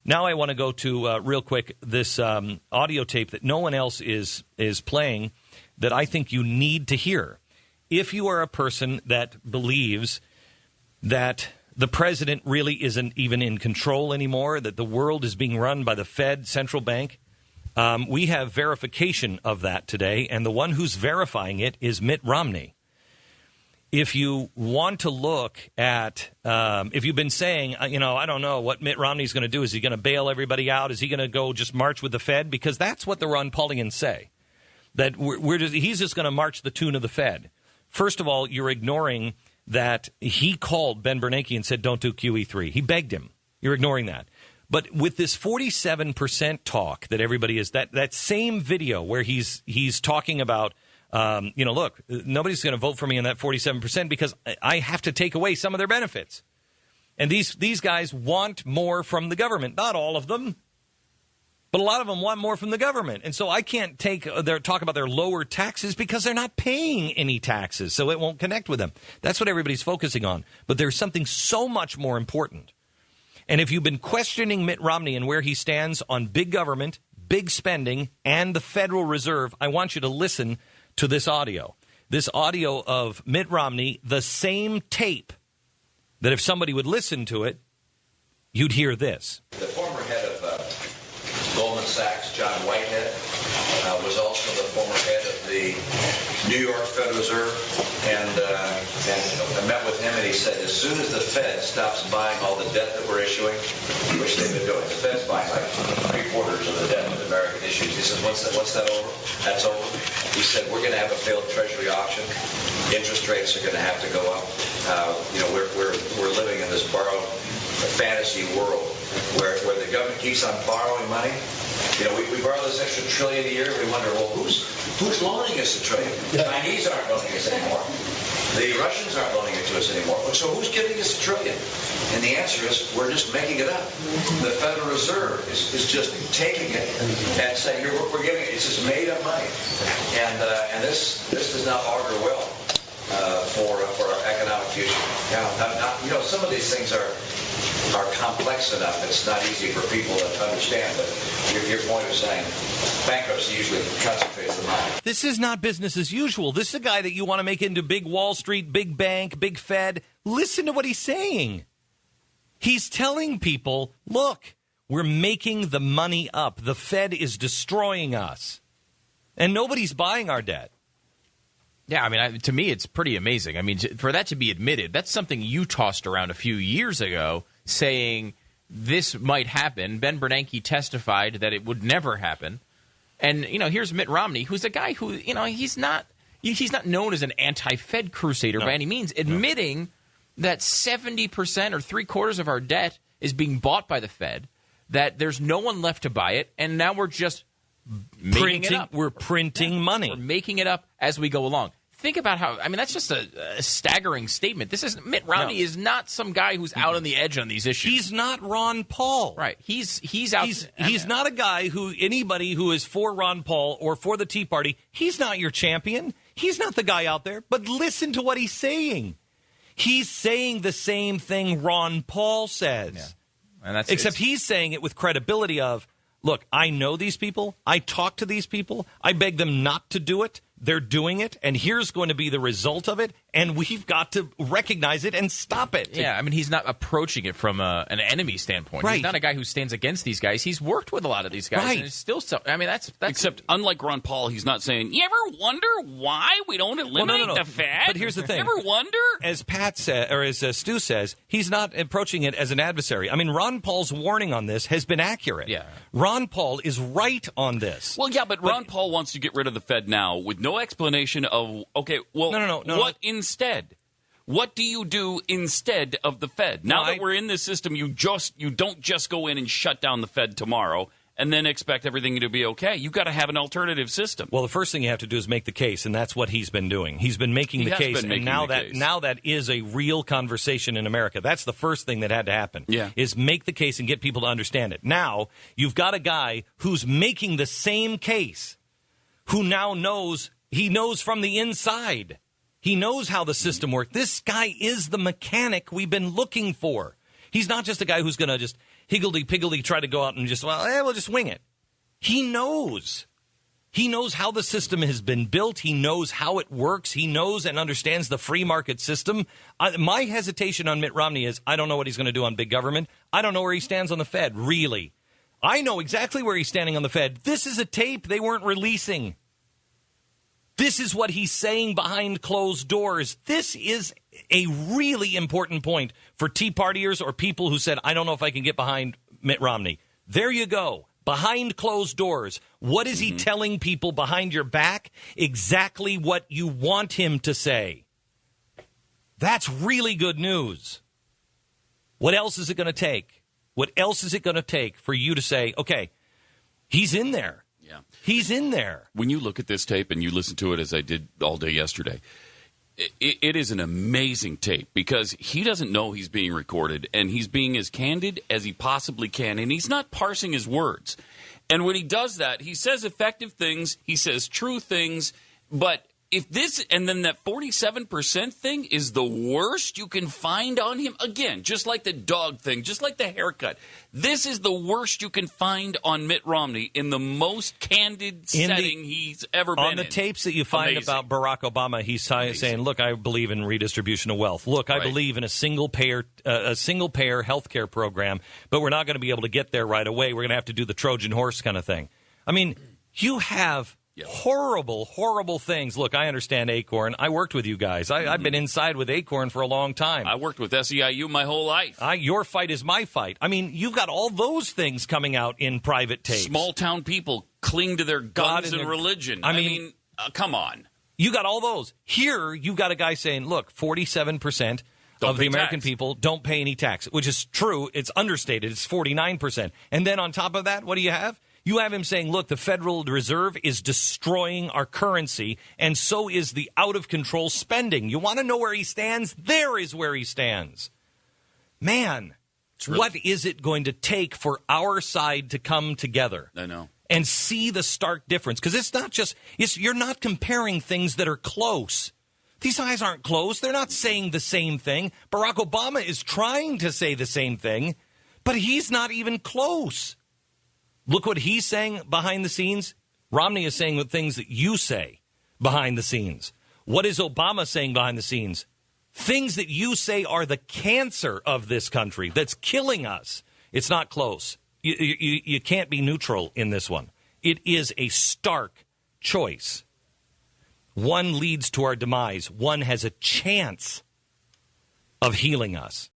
Now I want to go to, real quick, this audio tape that no one else is playing that I think you need to hear. If you are a person that believes that the president really isn't even in control anymore, that the world is being run by the Fed, central bank, we have verification of that today, and the one who's verifying it is Mitt Romney. If you want to look at, if you've been saying, I don't know what Mitt Romney's going to do. Is he going to bail everybody out? Is he going to go just march with the Fed? Because that's what the Ron Paulians say, that he's just going to march the tune of the Fed. First of all, you're ignoring that he called Ben Bernanke and said, don't do QE3. He begged him. You're ignoring that. But with this 47% talk that everybody is, that same video where he's talking about, look, nobody's going to vote for me in that 47% because I have to take away some of their benefits. And these guys want more from the government. Not all of them, but a lot of them want more from the government. And so I can't talk about their lower taxes because they're not paying any taxes, so it won't connect with them. That's what everybody's focusing on. But there's something so much more important. And if you've been questioning Mitt Romney and where he stands on big government, big spending, and the Federal Reserve, I want you to listen to this audio. This audio of Mitt Romney, the same tape that if somebody would listen to it, you'd hear this. The former head of Goldman Sachs, John Whitehead, was also the former head of the New York Federal Reserve, and I met with him, and he said as soon as the Fed stops buying all the debt that we're issuing, which they've been doing, the Fed's buying like 3/4 of the debt that American issues. He said, once that over? That's over. He said we're going to have a failed Treasury auction. Interest rates are going to have to go up. We're living in this borrowed fantasy world where the government keeps on borrowing money. We borrow this extra $1 trillion a year. We wonder, well, who's loaning us $1 trillion? The Chinese aren't loaning us anymore. The Russians aren't loaning it to us anymore. So who's giving us $1 trillion? And the answer is we're just making it up. The Federal Reserve is just taking it and saying we're giving it. It's just made up money, and this does not augur well for our economic future. Now, some of these things are complex enough. It's not easy for people to understand. But your point of saying bankruptcy usually concentrates the mind. This is not business as usual. This is a guy that you want to make into big Wall Street, big bank, big Fed. Listen to what he's saying. He's telling people, look, we're making the money up. The Fed is destroying us. And nobody's buying our debt. Yeah, I mean, to me, it's pretty amazing. I mean, for that to be admitted, that's something you tossed around a few years ago, saying this might happen. Ben Bernanke testified that it would never happen. And, here's Mitt Romney, who's a guy who, he's not known as an anti-Fed crusader by any means, admitting that 70% or 3/4 of our debt is being bought by the Fed, that there's no one left to buy it, and now we're just making it up. We're printing money. We're making it up as we go along. Think about that's just a staggering statement. Mitt Romney is not some guy who's out on the edge on these issues. He's not Ron Paul. Right. He's out. He's not a guy anybody who is for Ron Paul or for the Tea Party, he's not your champion. He's not the guy out there. But listen to what he's saying. He's saying the same thing Ron Paul says. Yeah. And except he's saying it with credibility of, look, I know these people. I talk to these people. I beg them not to do it. They're doing it, and here's going to be the result of it, and we've got to recognize it and stop it. Yeah, I mean, he's not approaching it from an enemy standpoint. Right. He's not a guy who stands against these guys. He's worked with a lot of these guys, and it's still so. I mean, that's except unlike Ron Paul, he's not saying, "You ever wonder why we don't eliminate the Fed?" But here's the thing: you ever wonder? As Pat said, or as Stu says, he's not approaching it as an adversary. I mean, Ron Paul's warning on this has been accurate. Yeah, Ron Paul is right on this. Well, yeah, but Ron Paul wants to get rid of the Fed now with no explanation of, okay, well, what instead? What do you do instead of the Fed? Now that we're in this system, you don't just go in and shut down the Fed tomorrow and then expect everything to be okay. You've got to have an alternative system. Well, the first thing you have to do is make the case, and that's what he's been doing. He's been making the case, and now that is a real conversation in America. That's the first thing that had to happen. Is make the case and get people to understand it. Now, you've got a guy who's making the same case, who now knows from the inside. He knows how the system works. This guy is the mechanic we've been looking for. He's not just a guy who's going to just higgledy-piggledy try to go out and just, we'll just wing it. He knows. He knows how the system has been built. He knows how it works. He knows and understands the free market system. My hesitation on Mitt Romney is I don't know what he's going to do on big government. I don't know where he stands on the Fed, really. I know exactly where he's standing on the Fed. This is a tape they weren't releasing. This is what he's saying behind closed doors. This is a really important point for Tea Partiers or people who said, I don't know if I can get behind Mitt Romney. There you go. Behind closed doors. What is he telling people behind your back? Exactly what you want him to say. That's really good news. What else is it going to take? What else is it going to take for you to say, okay, he's in there. Yeah. He's in there. When you look at this tape and you listen to it as I did all day yesterday, it is an amazing tape because he doesn't know he's being recorded and he's being as candid as he possibly can, and he's not parsing his words. And when he does that, he says effective things, he says true things, but if this and then that 47% thing is the worst you can find on him, again, just like the dog thing, just like the haircut, this is the worst you can find on Mitt Romney in the most candid setting he's ever been in. On the tapes that you find about Barack Obama, he's saying, look, I believe in redistribution of wealth. Look, I believe in a single-payer health care program, but we're not going to be able to get there right away. We're going to have to do the Trojan horse kind of thing. I mean, you have horrible, horrible things. Look, I understand Acorn. I worked with you guys. I've been inside with Acorn for a long time. I worked with SEIU my whole life. Your fight is my fight. I mean, you've got all those things coming out in private tapes. Small town people cling to their guns and religion. I mean, come on. You got all those. Here, you got a guy saying, look, 47% of the American people don't pay any tax, which is true. It's understated. It's 49%. And then on top of that, what do you have? You have him saying, look, the Federal Reserve is destroying our currency, and so is the out-of-control spending. You want to know where he stands? There is where he stands. Man, what is it going to take for our side to come together? I know. And see the stark difference? Because it's not just, you're not comparing things that are close. These guys aren't close. They're not saying the same thing. Barack Obama is trying to say the same thing, but he's not even close. Look what he's saying behind the scenes. Romney is saying the things that you say behind the scenes. What is Obama saying behind the scenes? Things that you say are the cancer of this country that's killing us. It's not close. You can't be neutral in this one. It is a stark choice. One leads to our demise. One has a chance of healing us.